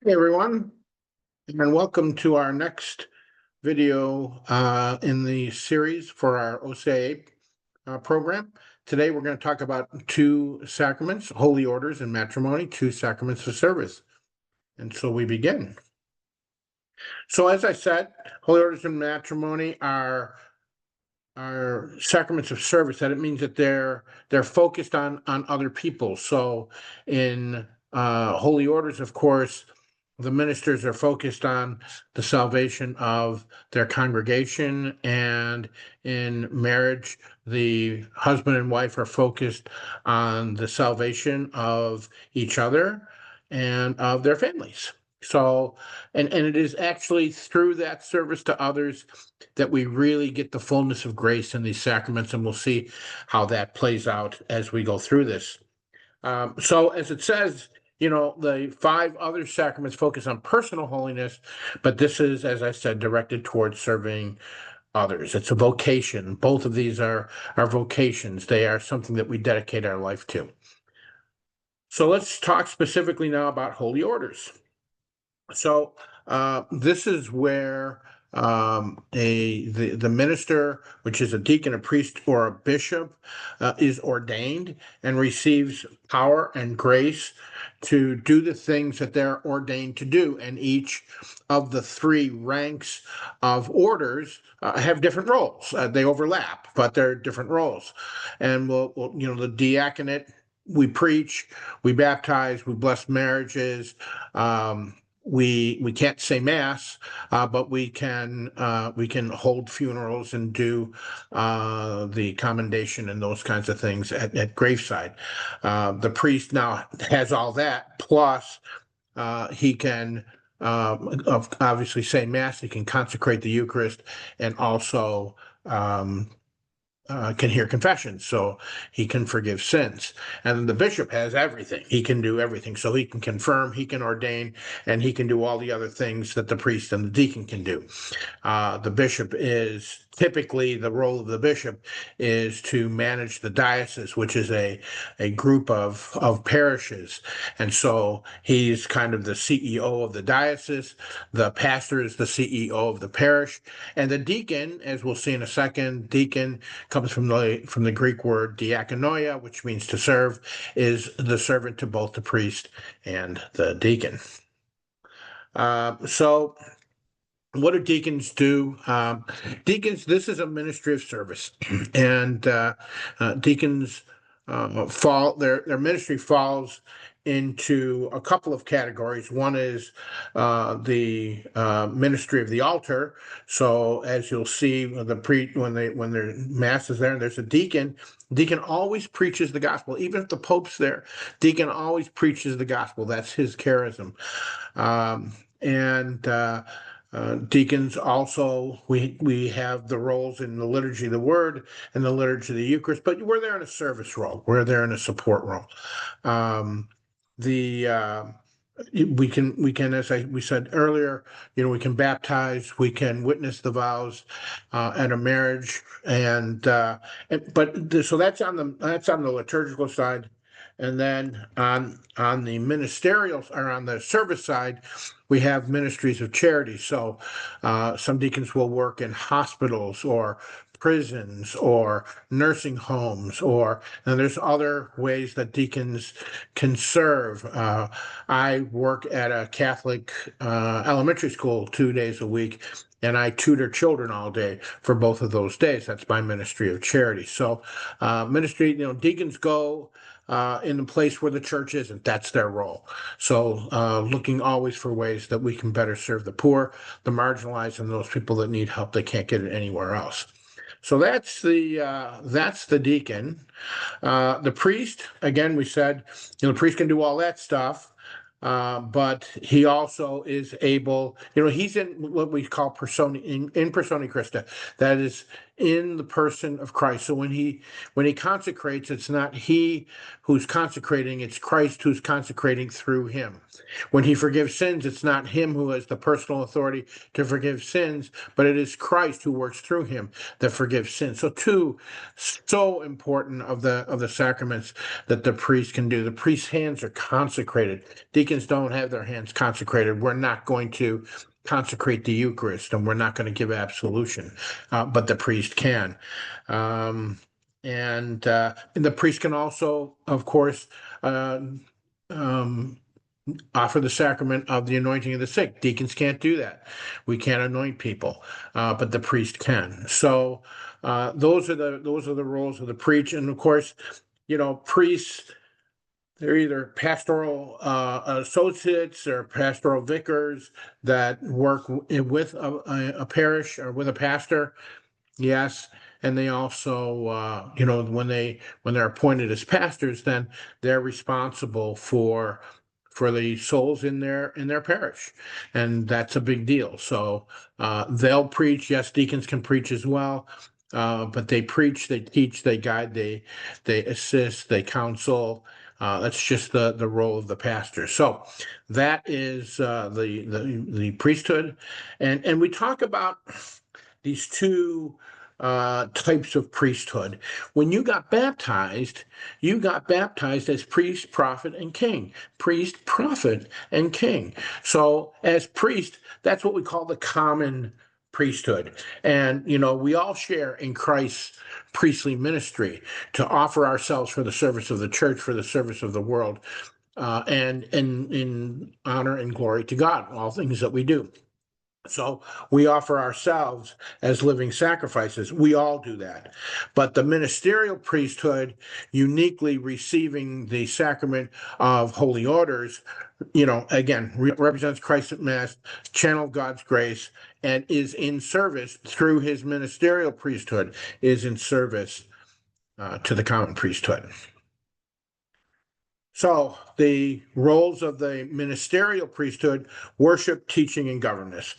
Hey everyone, and welcome to our next video in the series for our OCA program. Today we're going to talk about two sacraments, holy orders and matrimony, two sacraments of service. And so we begin. So as I said, holy orders and matrimony are sacraments of service. That it means that they're focused on other people. So in holy orders, of course, the ministers are focused on the salvation of their congregation, and in marriage, the husband and wife are focused on the salvation of each other and of their families. So, and it is actually through that service to others that we really get the fullness of grace in these sacraments, and we'll see how that plays out as we go through this. So as it says, the five other sacraments focus on personal holiness, but this is, as I said, directed towards serving others. It's a vocation. Both of these are vocations. They are something that we dedicate our life to. So let's talk specifically now about holy orders. So this is where the minister, which is a deacon, a priest, or a bishop, is ordained and receives power and grace to do the things that they're ordained to do. And each of the three ranks of orders have different roles. They overlap, but they're different roles. And the diaconate, we preach, we baptize, we bless marriages. We can't say mass, but we can hold funerals and do the commendation and those kinds of things at graveside. The priest now has all that, plus he can obviously say mass. He can consecrate the Eucharist, and also can hear confessions, so he can forgive sins. And the bishop has everything. He can do everything. So he can confirm, he can ordain, and he can do all the other things that the priest and the deacon can do. The bishop is typically, the role of the bishop is to manage the diocese, which is a group of parishes. And so he's kind of the CEO of the diocese. The pastor is the CEO of the parish. And the deacon, as we'll see in a second, deacon comes from the Greek word diakonoia, which means to serve, is the servant to both the priest and the deacon. So what do deacons do? Deacons, this is a ministry of service, and deacons their ministry falls into a couple of categories. One is the ministry of the altar. So as you'll see, when their mass is there and there's a deacon, deacon always preaches the gospel. Even if the Pope's there, deacon always preaches the gospel. That's his charism. Deacons also, we have the roles in the liturgy of the word and the liturgy of the Eucharist, but we're there in a service role. We're there in a support role. We can, as we said earlier, we can baptize, we can witness the vows at a marriage, so that's on the liturgical side. And then on the ministerial, or on the service side, we have ministries of charity. So some deacons will work in hospitals or prisons or nursing homes, and there's other ways that deacons can serve. I work at a Catholic elementary school 2 days a week, and I tutor children all day for both of those days. That's my ministry of charity. So ministry, deacons go in the place where the church isn't. That's their role. So looking always for ways that we can better serve the poor, the marginalized, and those people that need help. They can't get it anywhere else. So that's the deacon. The priest, again, we said, the priest can do all that stuff. But he also is able, he's in what we call persona, in persona Christa. That is, in the person of Christ. So when he consecrates, it's not he who's consecrating, it's Christ who's consecrating through him. When he forgives sins, it's not him who has the personal authority to forgive sins, but it is Christ who works through him that forgives sins. So two so important of the sacraments that the priest can do. The priest's hands are consecrated. Deacons don't have their hands consecrated. We're not going to consecrate the Eucharist, and we're not going to give absolution, but the priest can. And the priest can also, of course, offer the sacrament of the anointing of the sick. Deacons can't do that. We can't anoint people, but the priest can. So those are the roles of the priest, and of course, priests. They're either pastoral associates or pastoral vicars that work with a parish or with a pastor. Yes, and they also, when they're appointed as pastors, then they're responsible for the souls in their parish, and that's a big deal. So they'll preach. Yes, deacons can preach as well, but they preach, they teach, they guide, they assist, they counsel. That's just the role of the pastor. So that is the priesthood, and we talk about these two types of priesthood. When you got baptized as priest, prophet, and king. Priest, prophet, and king. So as priest, that's what we call the common priesthood. And, we all share in Christ's priestly ministry to offer ourselves for the service of the church, for the service of the world, and in honor and glory to God, all things that we do. So we offer ourselves as living sacrifices. We all do that. But the ministerial priesthood, uniquely receiving the sacrament of holy orders, again, represents Christ at Mass, channel God's grace, and is in service through his ministerial priesthood, is in service to the common priesthood. So the roles of the ministerial priesthood: worship, teaching, and governance.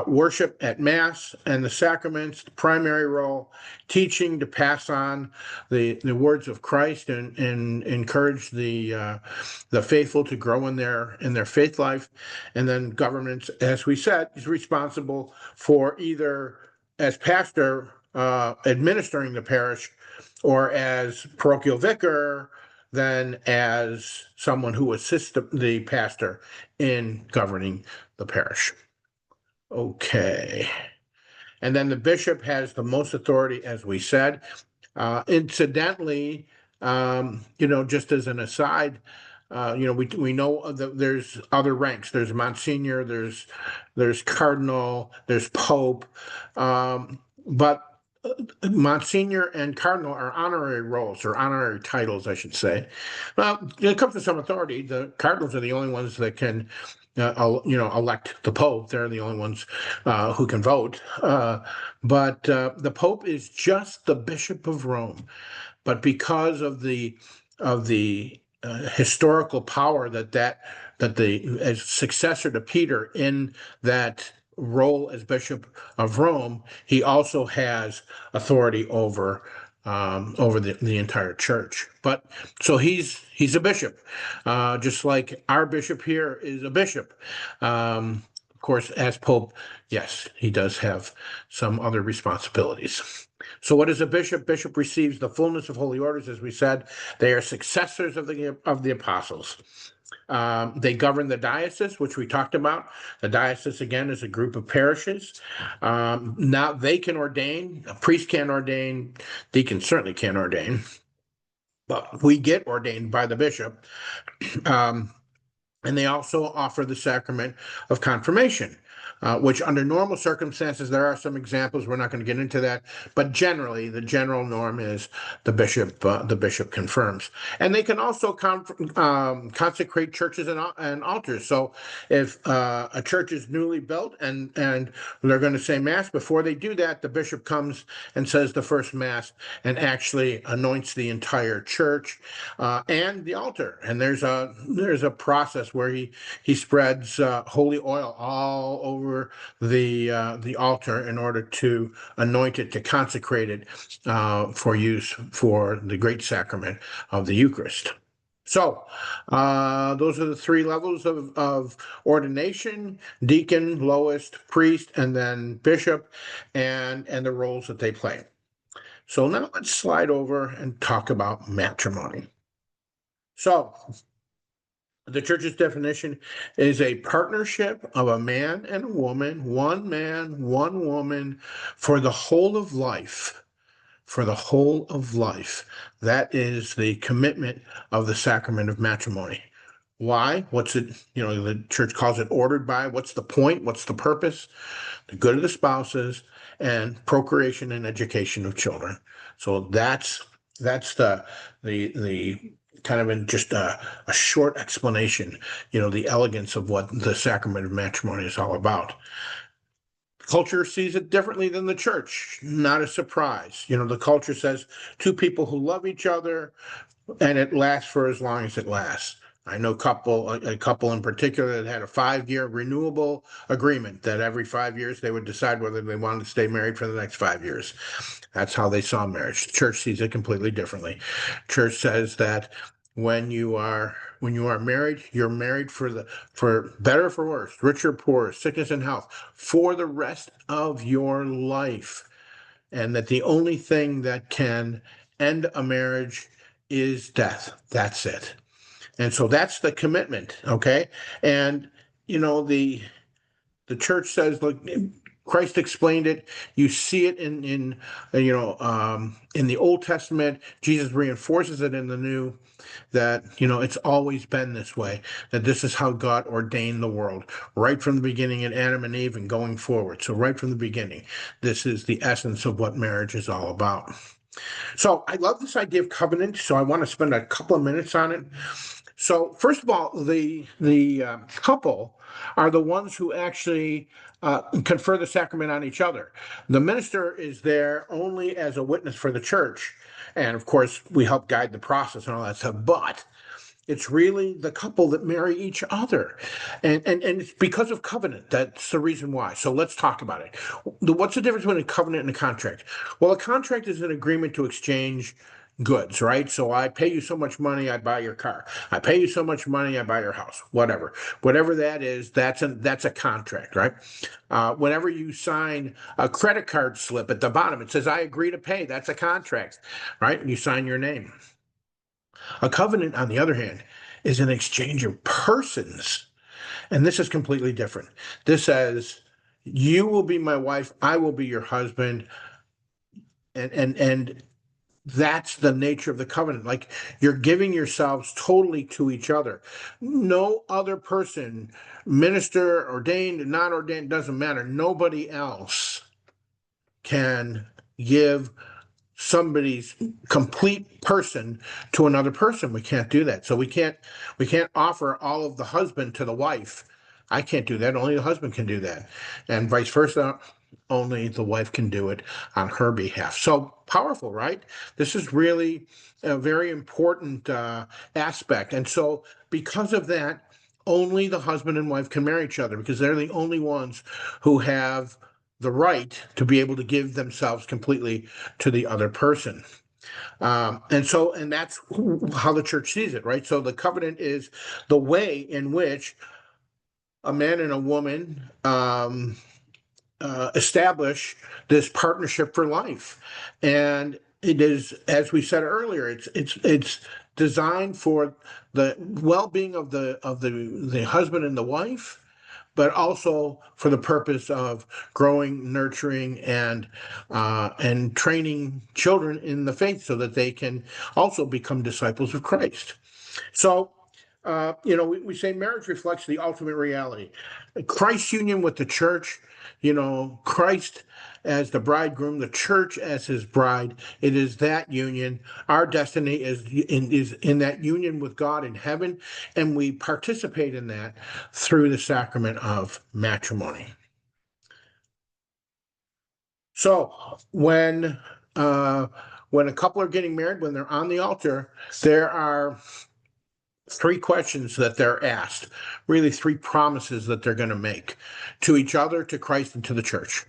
Worship at Mass and the sacraments, the primary role; teaching, to pass on the words of Christ and encourage the faithful to grow in their faith life; and then governance, as we said, is responsible for either as pastor administering the parish, or as parochial vicar, than as someone who assists the pastor in governing the parish. Okay. And then the bishop has the most authority, as we said. Incidentally, just as an aside, we know that there's other ranks. There's Monsignor, there's Cardinal, there's Pope, but Monsignor and Cardinal are honorary roles, or honorary titles, I should say. Well, it comes with some authority. The Cardinals are the only ones that can, elect the Pope. They're the only ones who can vote. But the Pope is just the Bishop of Rome. But because of the historical power that as successor to Peter in that role as Bishop of Rome, he also has authority over the entire church. But so he's a bishop, just like our bishop here is a bishop. Of course, as Pope, yes, he does have some other responsibilities. So what is a bishop? Bishop receives the fullness of holy orders, as we said. They are successors of the apostles. They govern the diocese, which we talked about. The diocese, again, is a group of parishes. Now they can ordain. A priest can't ordain. Deacons certainly can't ordain. But we get ordained by the bishop. And they also offer the sacrament of confirmation, which under normal circumstances, there are some examples, we're not going to get into that, but generally the general norm is the bishop confirms. And they can also consecrate churches and altars. So if a church is newly built and they're going to say Mass, before they do that, the bishop comes and says the first Mass and actually anoints the entire church and the altar. And there's a process where he spreads holy oil all over over the altar in order to anoint it, to consecrate it for use for the great sacrament of the Eucharist. So those are the three levels of ordination: deacon, lowest, priest, and then bishop, and the roles that they play. So now let's slide over and talk about matrimony. So the church's definition is a partnership of a man and a woman, one man, one woman, for the whole of life. For the whole of life. That is the commitment of the sacrament of matrimony. Why? What's it, the church calls it ordered by. What's the point? What's the purpose? The good of the spouses and procreation and education of children. So that's the kind of in just a short explanation, the elegance of what the sacrament of matrimony is all about. Culture sees it differently than the church. Not a surprise. The culture says two people who love each other, and it lasts for as long as it lasts. I know a couple in particular that had a 5-year renewable agreement that every 5 years they would decide whether they wanted to stay married for the next 5 years. That's how they saw marriage. The church sees it completely differently. Church says that when you are married, you're married for better or for worse, rich or poor, sickness and health, for the rest of your life. And that the only thing that can end a marriage is death. That's it. And so that's the commitment, okay? And the church says, look, Christ explained it. You see it in the Old Testament. Jesus reinforces it in the New, that it's always been this way, that this is how God ordained the world, right from the beginning in Adam and Eve and going forward. So right from the beginning, this is the essence of what marriage is all about. So I love this idea of covenant, so I want to spend a couple of minutes on it. So first of all, the couple are the ones who actually confer the sacrament on each other. The minister is there only as a witness for the church, and of course we help guide the process and all that stuff. But it's really the couple that marry each other. And it's because of covenant. That's the reason why. So let's talk about it. What's the difference between a covenant and a contract? Well, a contract is an agreement to exchange goods, right? So I pay you so much money, I buy your car. I pay you so much money, I buy your house. Whatever that is, that's a contract, right? Whenever you sign a credit card slip at the bottom, it says I agree to pay. That's a contract, right? And you sign your name. A covenant, on the other hand, is an exchange of persons. And this is completely different. This says, you will be my wife, I will be your husband. And that's the nature of the covenant. Like, you're giving yourselves totally to each other. No other person, minister, ordained, not ordained, doesn't matter. Nobody else can give somebody's complete person to another person. We can't do that. So we can't offer all of the husband to the wife. I can't do that. Only the husband can do that. And vice versa. Only the wife can do it on her behalf. So powerful, right? This is really a very important aspect. And so because of that, only the husband and wife can marry each other, because they're the only ones who have the right to be able to give themselves completely to the other person. And that's how the church sees it, right? So the covenant is the way in which a man and a woman establish this partnership for life. And it is, as we said earlier, it's designed for the well-being of the husband and the wife, but also for the purpose of growing, nurturing, and training children in the faith, so that they can also become disciples of Christ. So, we say marriage reflects the ultimate reality. Christ's union with the church, Christ as the bridegroom, the church as his bride. It is that union. Our destiny is in that union with God in heaven, and we participate in that through the sacrament of matrimony. So when a couple are getting married, when they're on the altar, there are three questions that they're asked, really three promises that they're going to make to each other, to Christ, and to the church.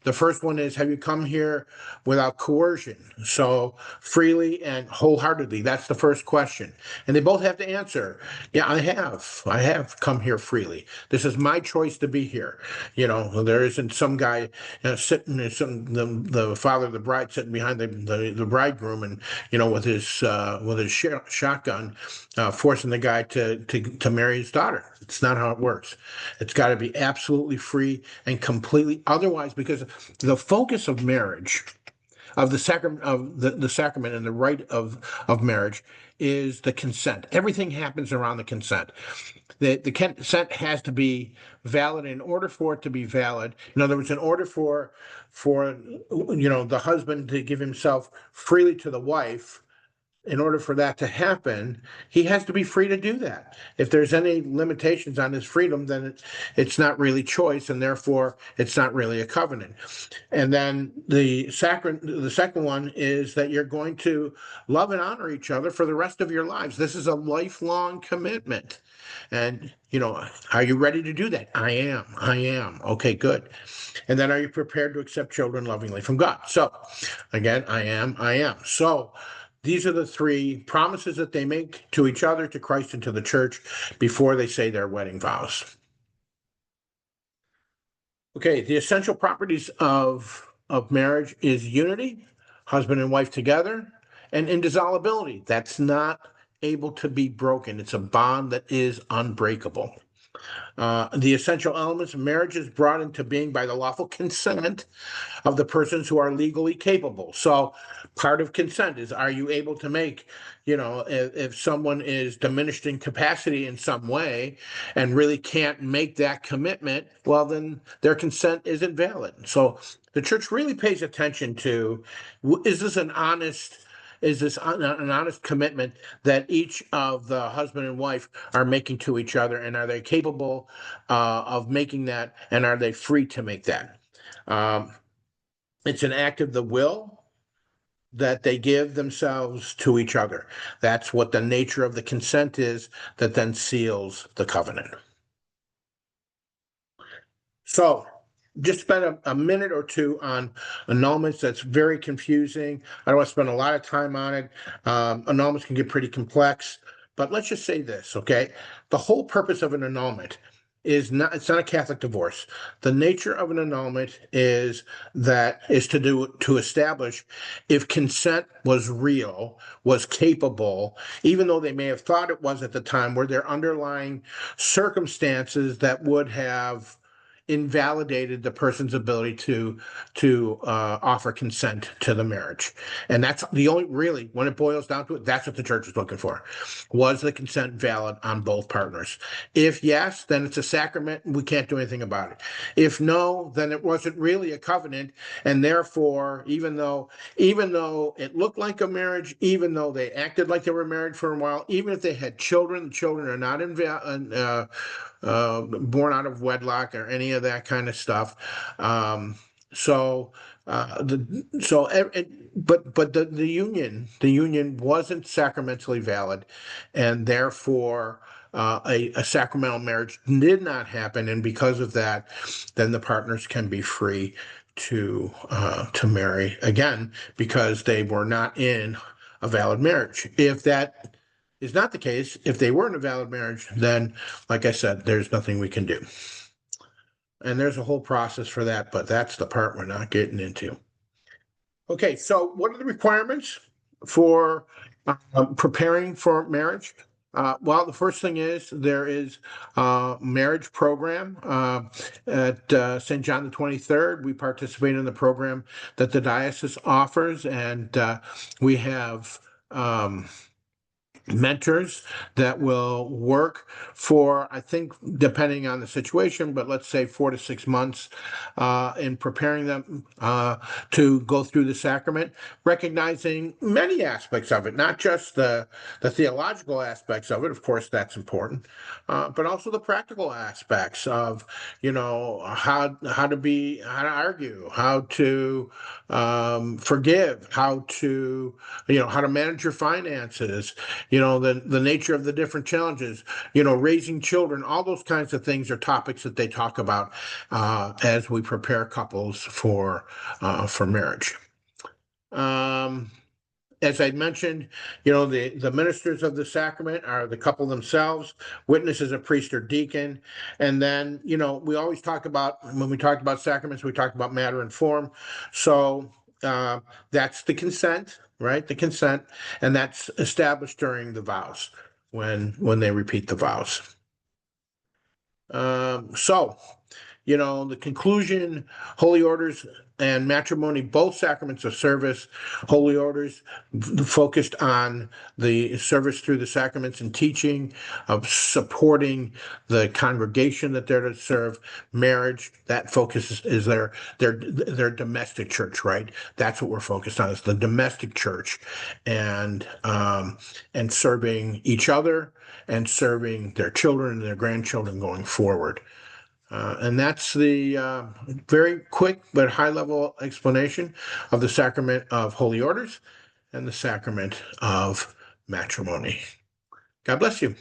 The first one is, have you come here without coercion? So freely and wholeheartedly. That's the first question. And they both have to answer, yeah, I have. I have come here freely. This is my choice to be here. There isn't some guy sitting, the father of the bride sitting behind the bridegroom and, with his shotgun, forcing the guy to marry his daughter. It's not how it works. It's got to be absolutely free and completely otherwise, because the focus of marriage, of the sacrament, the sacrament and the rite of marriage, is the consent. Everything happens around the consent. The consent has to be valid. In order for it to be valid, in other words, in order for the husband to give himself freely to the wife, in order for that to happen, he has to be free to do that. If there's any limitations on his freedom, then it's not really choice, and therefore it's not really a covenant. And then the second one is that you're going to love and honor each other for the rest of your lives. This is a lifelong commitment. And, are you ready to do that? I am. I am. Okay, good. And then, are you prepared to accept children lovingly from God? So, again, I am. I am. So, these are the three promises that they make to each other, to Christ, and to the church before they say their wedding vows. Okay, the essential properties of marriage is unity, husband and wife together, and indissolubility. That's not able to be broken. It's a bond that is unbreakable. The essential elements of marriage is brought into being by the lawful consent of the persons who are legally capable. So part of consent is, are you able to make, if someone is diminished in capacity in some way and really can't make that commitment, well, then their consent isn't valid. So the church really pays attention to, is this an honest commitment that each of the husband and wife are making to each other, and are they capable of making that, and are they free to make that? It's an act of the will that they give themselves to each other. That's what the nature of the consent is that then seals the covenant. So just spend a minute or two on annulments. That's very confusing. I don't want to spend a lot of time on it. Annulments can get pretty complex, but let's just say this, okay? The whole purpose of an annulment it's not a Catholic divorce. The nature of an annulment is to establish if consent was real, was capable, even though they may have thought it was at the time, were there underlying circumstances that would have invalidated the person's ability to offer consent to the marriage. And that's the only, really, when it boils down to it, that's what the church is looking for. Was the consent valid on both partners? If yes, then it's a sacrament and we can't do anything about it. If no, then it wasn't really a covenant, and therefore, even though it looked like a marriage, even though they acted like they were married for a while, even if they had children, the children are not born out of wedlock or any of that kind of stuff. But the union wasn't sacramentally valid, and therefore a sacramental marriage did not happen, and because of that, then the partners can be free to marry again, because they were not in a valid marriage. If that is not the case, if they were in a valid marriage, then, like I said, there's nothing we can do. And there's a whole process for that, but that's the part we're not getting into. Okay, so what are the requirements for preparing for marriage? Well, the first thing is there is a marriage program at St. John the 23rd. We participate in the program that the diocese offers, and we have mentors that will work for, I think, depending on the situation, but let's say 4 to 6 months in preparing them to go through the sacrament, recognizing many aspects of it, not just the theological aspects of it. Of course, that's important, but also the practical aspects of, how to argue, how to forgive, how to manage your finances, the nature of the different challenges, raising children, all those kinds of things are topics that they talk about as we prepare couples for marriage. As I mentioned, the ministers of the sacrament are the couple themselves, witness is a priest or deacon. And then, we always talk about, when we talked about sacraments, we talked about matter and form. So that's the consent, right? The consent, and that's established during the vows when they repeat the vows. So, the conclusion, holy orders and matrimony, both sacraments of service, holy orders focused on the service through the sacraments and teaching of supporting the congregation that they're to serve. Marriage, that focus is their domestic church, right? That's what we're focused on, is the domestic church, and serving each other and serving their children and their grandchildren going forward. And that's the very quick but high-level explanation of the sacrament of holy orders and the sacrament of matrimony. God bless you.